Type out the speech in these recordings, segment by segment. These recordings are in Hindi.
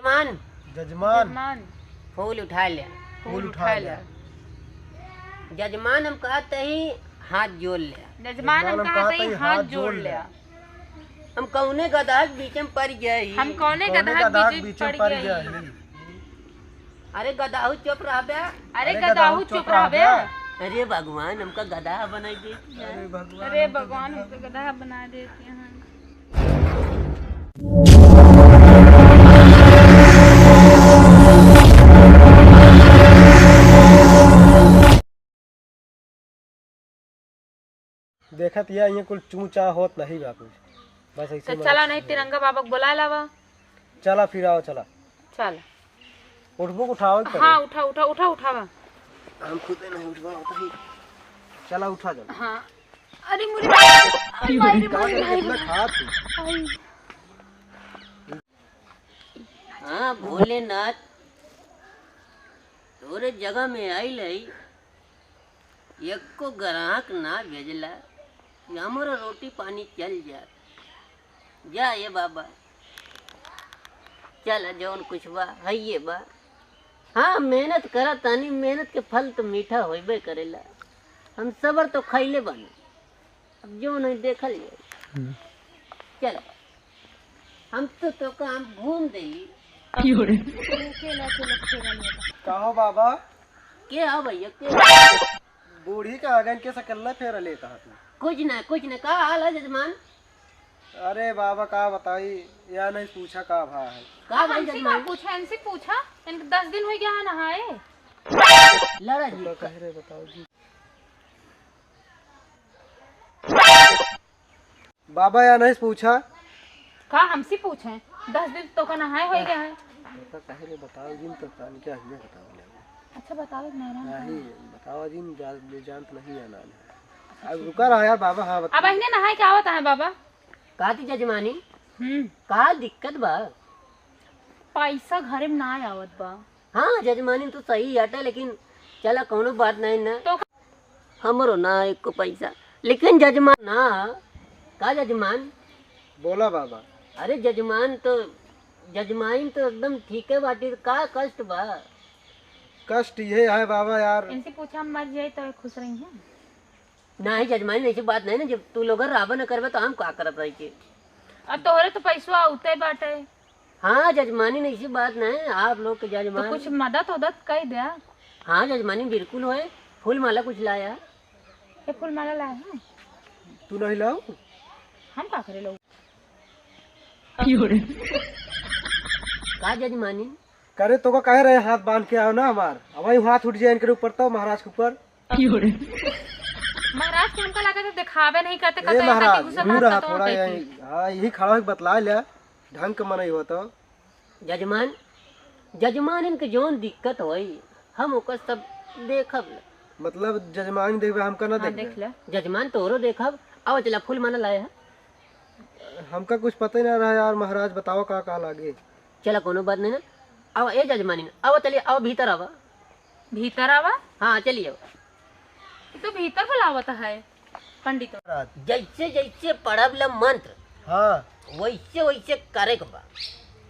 जजमान जजमान फूल उठा लिया। फूल उठा लिया। जजमान हम कहते ही हाथ जोड़ लिया। जजमान हम कहते ही हाथ जोड़ लिया। हम कौने गधा के बीच में पड़ गए। हम कौने गधा के बीच में पड़ गए। अरे गधाहू चुप रह बे। अरे गधाहू चुप रह बे। अरे भगवान हमका गधा बना दे। अरे भगवान हमको गधा बना देते हैं। देखत या ये कुल चूचा होत नहीं बा कुछ, बस ऐसे तो चला नहीं तिरंगा बाबा को बुला लावा। चला फिर आओ चला। चल उठबो उठाओ। हाँ उठा उठा उठा उठावा। हम खुद नहीं उठवा होता ही। चला उठा जा। हाँ अरे मुझे हाँ भोलेनाथ तोरे जगह में आई लई एको ग्राहक ना भेजला कि हमारा रोटी पानी चल जा ये बाबा। चल जौन कुछ बा है ये बा। हाँ मेहनत करा तानी, मेहनत के फल तो मीठा होइबे करेला। हम सबर तो खैले बानी, अब जो नहीं देखल जाए। चल हम तो काम घूम दे। कहो बाबा के हो भैया के बूढ़ी का आगन के सकल्ला फेर लेता है। कुछ ना का हाल है जजमान। अरे बाबा का बताई या नहीं पूछा का भा है। का भाई जजमान पूछा इनसे पूछा। इनके 10 दिन हो गया है नहाए। लड़ा जी तो कह रहे बताओ जी। बाबा या नहीं पूछा का हमसे पूछे। 10 दिन तो का नहाए हो गया है। तो कह रहे बताओ जी। तो जान क्या है बताओ। अच्छा बताओ नहीं बताओ जी। जानत नहीं है ना। अब रुका रहा यार बाबा। हाँ अब इन्हें नहाए क्या होता है बाबा। का थी जजमानी का दिक्कत बा। पैसा घरे में ना आवत बा। हाँ जजमानी तो सही हटे, लेकिन चला कोनो बात नहीं ना। तो हमरो ना एक को पैसा, लेकिन जजमान ना का जजमान बोला बाबा। अरे जजमान तो एकदम ठीक है बाटी। का कष्ट बा। कष्ट ये है बाबा यार। इनसे पूछा हम मर जाए तो खुश रही हैं। नहीं जजमानी ऐसी बात नहीं ना। जब तू लोग राबा न करबे तो हम का करब रही के। अब तोहरे तो पैसा उते बाटे। हाँ जजमानी ने ऐसी बात नहीं। आप लोग के जजमान तो कुछ मदद कर दिया। हाँ जजमानी बिल्कुल होए। फूल माला कुछ लाया। ये फूल माला लाए हैं। तू नहीं लाओ। हम का करे लोग। का जजमानी करे तो कह रहे हाथ बांध के आओ ना हमार। अब वही हाथ उठ जाए इनके ऊपर तो महाराज के ऊपर। महाराज को हमको लगा तो दिखावे नहीं करते ए महाराज दूर रहा थोड़ा। हाँ यही खड़ा होके बतला लिया ढंग के मन हो तो। जजमान इनके जोन दिक्कत होई हम ओकर सब देखब। मतलब जजमान देखबे हमका ना देख ले। जजमान तोरो देखब। आओ चला फूल माला लाया है। हमका कुछ पता ही ना रहा यार। महाराज बताओ का लागे। चला कोनो बात नहीं ना। आओ ए जजमानी आओ चलिए। आओ भीतर आवा। भीतर आवा। हाँ चलिए। तो भीतर बुलावता है पंडित। जैसे जैसे पढ़ब मंत्र हाँ वैसे करे के बा।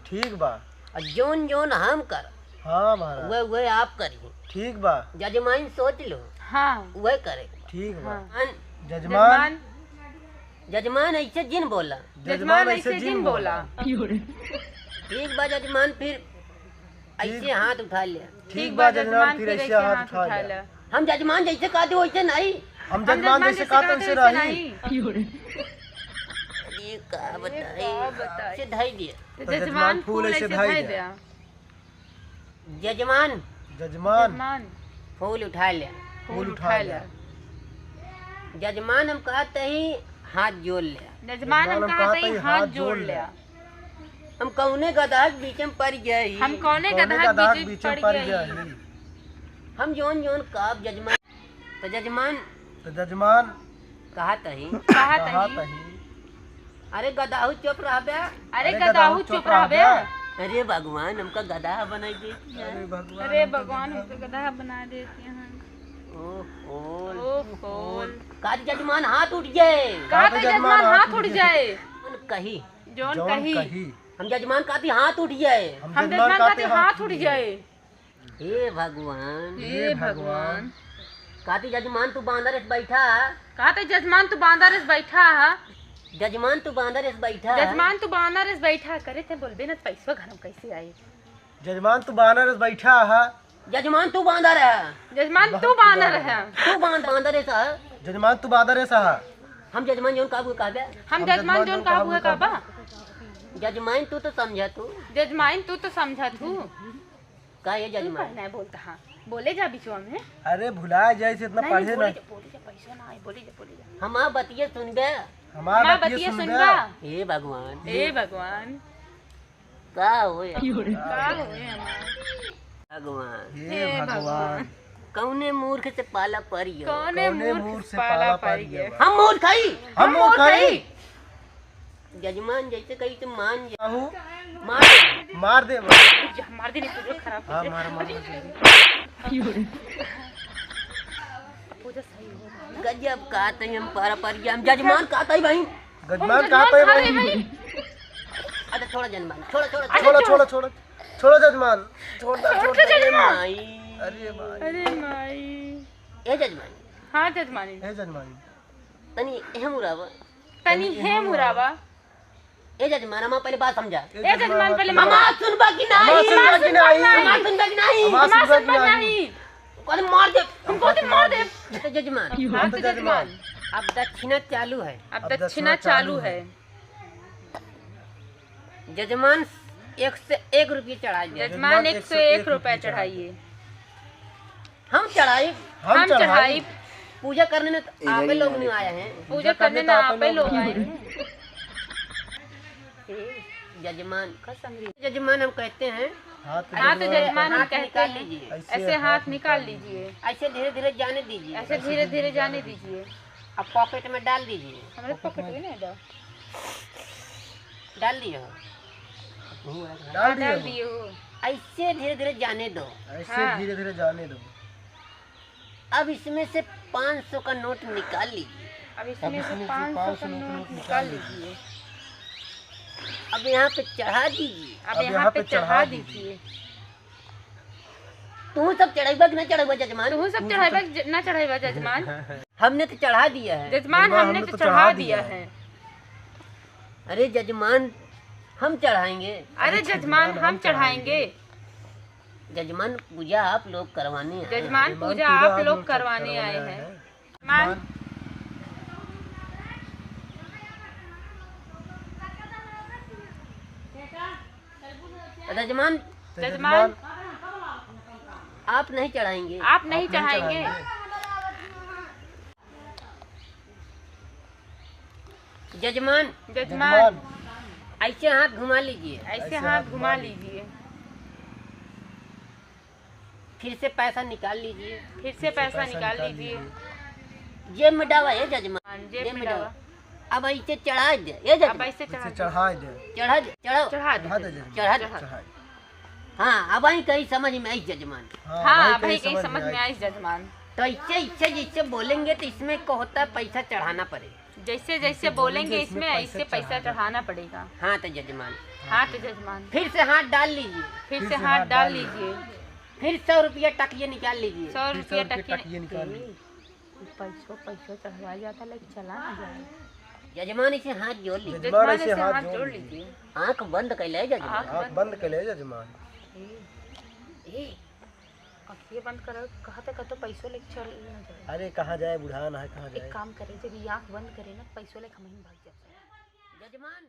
ठीक बा। और जोन हम कर हाँ महाराज वह आप करिए। ठीक बा। जजमान सोच लो। हाँ वह करे। ठीक बा। जजमान ऐसे जिन बोला। जजमान ऐसे जिन बोला। ठीक बा जजमान फिर ऐसे हाथ उठा लिया। ठीक बा जजमान फिर ऐसे हाथ उठा लिया। हम जजमान जैसे कहते वैसे नहीं। हम जजमान जैसे कहते वैसे नहीं। ये का बताए सिधाई दिया। जजमान फूल ऐसे धाई दिया। जजमान फूल उठा लिया। फूल उठा लिया। जजमान हम कहते ही हाथ जोड़ लिया। जजमान हम कहते ही हाथ जोड़ लिया। हम कौने गधा के बीच में पड़ गए। हम कौने गधा के बीच में पड़ गए। हम जोन काब जजमान तो जजमान कहत ही। अरे गधाहू चुप रह बे। अरे गधाहू चुप रह बे। अरे भगवान हमका गधा बना दे। अरे भगवान हमको गधा बना देते हैं। का जजमान हाथ उठ जाए। जजमान हाथ उठ जाए। कही जोन कही हम जजमान काती हाथ उठ जाए। हम जजमान खाते हाथ उठ जाए। हे भगवान, हे भगवान, काती जजमान तू बांदर से बैठा, कहते जजमान तू बांदा रेस बैठा है, जजमान तू बांदर से बैठा, जजमान तू बांदा रेस बैठा करे थे बोलबे ना पैसा घर में कैसे आए। जजमान तू बानर से बैठा है, जजमान तू बांदर है, जजमान तू बांदा रहे, तू बांदर सा, जजमान तू बादर है सहा। हम जजमान जोन काबू काबे, हम जजमान जोन काबू है काबा। जजमान तू तो समझा तू, जजमान तू तो समझा तू का ये तू जजमान कहना है बोलता। हाँ बोले जा बिचवा में। अरे भुला जाए से इतना नहीं, पढ़े नहीं, ना। बोले जा पैसा ना आए, बोले जा। हम आप बतिये सुनबे, हमारा माँ बतिया बतिया सुन सुनबा। हे भगवान, हे भगवान, का होए का होए हमार। भगवान, हे भगवान, कौने मूर्ख से पाला परियो, कौने मूर्ख से पाला पारी। हम मूर्ख खाई, हम वो खाई जजमान जैसे कही तो मान जा, आहू मान मार दे। मार दे नहीं तो खराब हाँ मार मार पूजा सही हो। गजब का तई हम पारा परिया, हम जजमान का तई भाई। गजमान कहाँ पे भाई? अच्छा छोड़ा जजमान, छोड़ा छोड़ा छोड़ो छोड़ो छोड़ो छोड़ो जजमान, छोड़ दो छोड़ दो। अरे माई, अरे भाई, अरे माई। ए जजमान हाँ जजमानी हे जजमान, तनी एहम उरावा, तनी है मुरावा। ए जजमान हम पहले बात समझा, ए जजमान पहले मामा सुनबा की नहीं, हमारा सुनबा की नहीं, मामा सुनबा की नहीं, हमारा माँ सुनबा सुन की नहीं। नहीं, कौन मार दे, हमको तो मार दे। तो जजमान हाँ तो जजमान अब दक्षिणा चालू है, अब दक्षिणा चालू है। जजमान 1 से 1 रुपये चढ़ाई दे, जजमान 101 रुपए चढ़ाइए। हम चढ़ाई, हम चढ़ाई पूजा करने में तो आप लोग नहीं आए हैं, पूजा करने ना आप ही लोग आए हैं। जजमान कसम जजमान हम कहते हैं हाथ हाँ तो जजमान हम हाथ कहते निकाल हैं लीजिए, ऐसे हाथ निकाल लीजिए, ऐसे धीरे धीरे जाने दीजिए, ऐसे धीरे धीरे जाने दीजिए। अब पॉकेट में डाल दीजिए, हमारे पॉकेट में नहीं डाल डाल दिए हो, डाल डाल दिए दिए हो। ऐसे धीरे धीरे जाने दो। ऐसे हाँ। धीरे धीरे जाने दो। अब इसमें से 500 का नोट निकाल लीजिए, अब इसमें से 500 का नोट निकाल लीजिए। अब यहाँ पे चढ़ा दीजिए, अब यहाँ पे चढ़ा दीजिए। तू सब चढ़ेगा कि ना चढ़ेगा जजमान, तू सब चढ़ाएगा ना चढ़ाएगा जजमान। हमने तो चढ़ा दिया है, जजमान हमने तो चढ़ा दिया है। अरे जजमान हम चढ़ाएंगे, अरे जजमान हम चढ़ाएंगे। जजमान पूजा आप लोग करवाने हैं, जजमान पूजा आप लोग करवाने आए हैं। जजमान जजमान जजमान आप नहीं चढ़ाएंगे, आप नहीं चढ़ाएंगे। जजमान जजमान ऐसे हाथ घुमा लीजिए, ऐसे हाथ घुमा लीजिए, फिर से पैसा निकाल लीजिए, फिर से पैसा निकाल लीजिए। जेब में डावा है जजमान, जेब में डावा। अब ऐसे चढ़ा दे, ये अब जजमान ऐसे चढ़ा चढ़ा दे, चढ़ा दे, चढ़ाओ, चढ़ा चढ़ा दे। दे चढ़ा दे। चढ़ा। हाँ अब आई कहीं समझ में आई जजमान, हाँ भाई कहीं समझ में आई जजमान। तो ऐसे ऐसे जैसे बोलेंगे तो इसमें को होता है पैसा चढ़ाना पड़ेगा। जैसे जैसे बोलेंगे इसमें ऐसे पैसा चढ़ाना पड़ेगा। हाँ तो जजमान हाँ तो जजमान फिर से हाथ डाल लीजिए, फिर से हाथ डाल लीजिए। फिर 100 रुपया टकिए निकाल लीजिए, 100 रुपया टकिए टकिए निकाल ली। पैसा चढ़वा जाता लेकिन चला ना जाए। जजमान इसे हाथ जोड़ लीजिए, जजमान ऐसे हाथ जोड़ लीजिए। आंख बंद कर ले जजमान, आँख बंद कर ले जजमान। आँखें बंद करो, कहा तक तो पैसों लेके चल ना जाए। अरे कहाँ जाए बुढ़ा ना है, कहाँ एक जाए। काम करे जब ये आँख बंद करे ना पैसों लेके हम ही भाग जाते हैं। जजमान